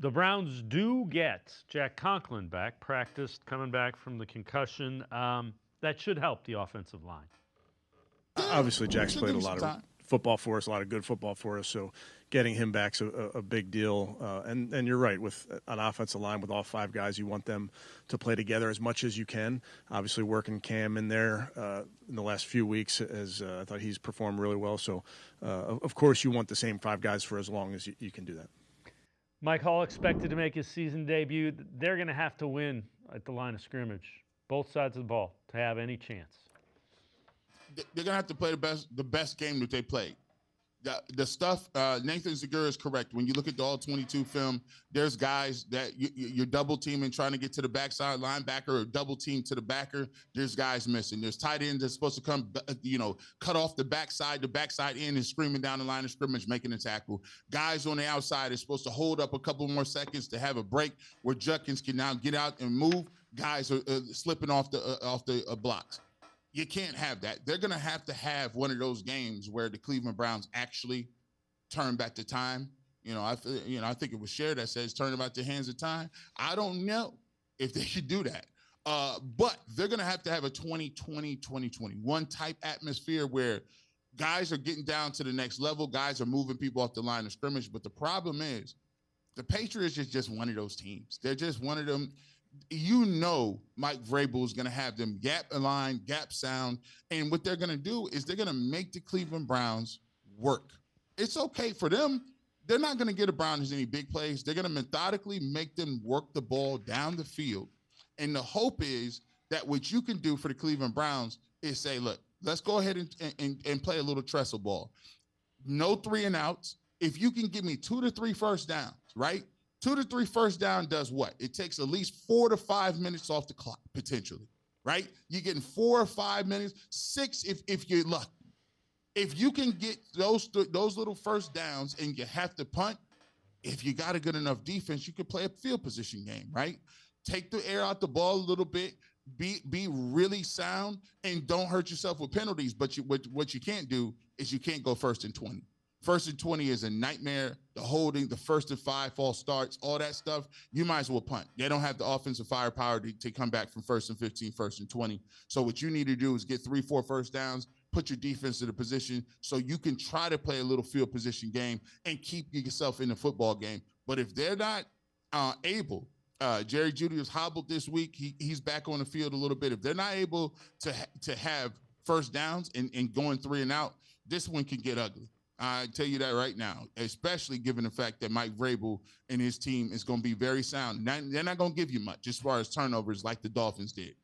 The Browns do get Jack Conklin back, practiced coming back from the concussion. That should help the offensive line. Obviously, Jack's Should played give a him lot some of time. football for us, a lot of good football for us. So getting him back's a big deal. And you're right, with an offensive line with all five guys, you want them to play together as much as you can. Obviously, working Cam in there in the last few weeks, as I thought he's performed really well. So, of course, you want the same five guys for as long as you can do that. Mike Hall expected to make his season debut. They're going to have to win at the line of scrimmage, both sides of the ball, to have any chance. They're gonna have to play the best game that they played. The stuff Nathan Zegura is correct. When you look at the all 22 film, there's guys that you're double teaming trying to get to the backside linebacker or double team to the backer. There's guys missing. There's tight ends that's supposed to come, cut off the backside end and screaming down the line of scrimmage, making a tackle. Guys on the outside is supposed to hold up a couple more seconds to have a break where Judkins can now get out and move. Guys are slipping off the blocks. You can't have that. They're going to have one of those games where the Cleveland Browns actually turn back the time. I think it was Cher that says turn back the hands of time. I don't know if they should do that. But they're going to have a 2020, 2021 type atmosphere where guys are getting down to the next level. Guys are moving people off the line of scrimmage. But the problem is the Patriots is just one of those teams. They're just one of them. Mike Vrabel is going to have them gap align, gap sound. And what they're going to do is they're going to make the Cleveland Browns work. It's okay for them. They're not going to get the Browns any big plays. They're going to methodically make them work the ball down the field. And the hope is that what you can do for the Cleveland Browns is say, look, let's go ahead and play a little trestle ball. No 3 and outs. If you can give me 2 to 3 first downs, right? 2 to 3 first down does what? It takes at least 4 to 5 minutes off the clock, potentially, right? You're getting 4 or 5 minutes, 6 if you're lucky. If you can get those little first downs and you have to punt, if you got a good enough defense, you can play a field position game, right? Take the air out the ball a little bit, be really sound, and don't hurt yourself with penalties. But what you can't do is you can't go 1st and 20. 1st and 20 is a nightmare. The holding, the 1st and 5 false starts, all that stuff, you might as well punt. They don't have the offensive firepower to come back from 1st and 15, 1st and 20. So what you need to do is get 3, 4 first downs, put your defense in a position so you can try to play a little field position game and keep yourself in the football game. But if they're not able, Jerry Jeudy was hobbled this week. He's back on the field a little bit. If they're not able to have first downs and going 3 and out, this one can get ugly. I tell you that right now, especially given the fact that Mike Vrabel and his team is going to be very sound. They're not going to give you much as far as turnovers like the Dolphins did.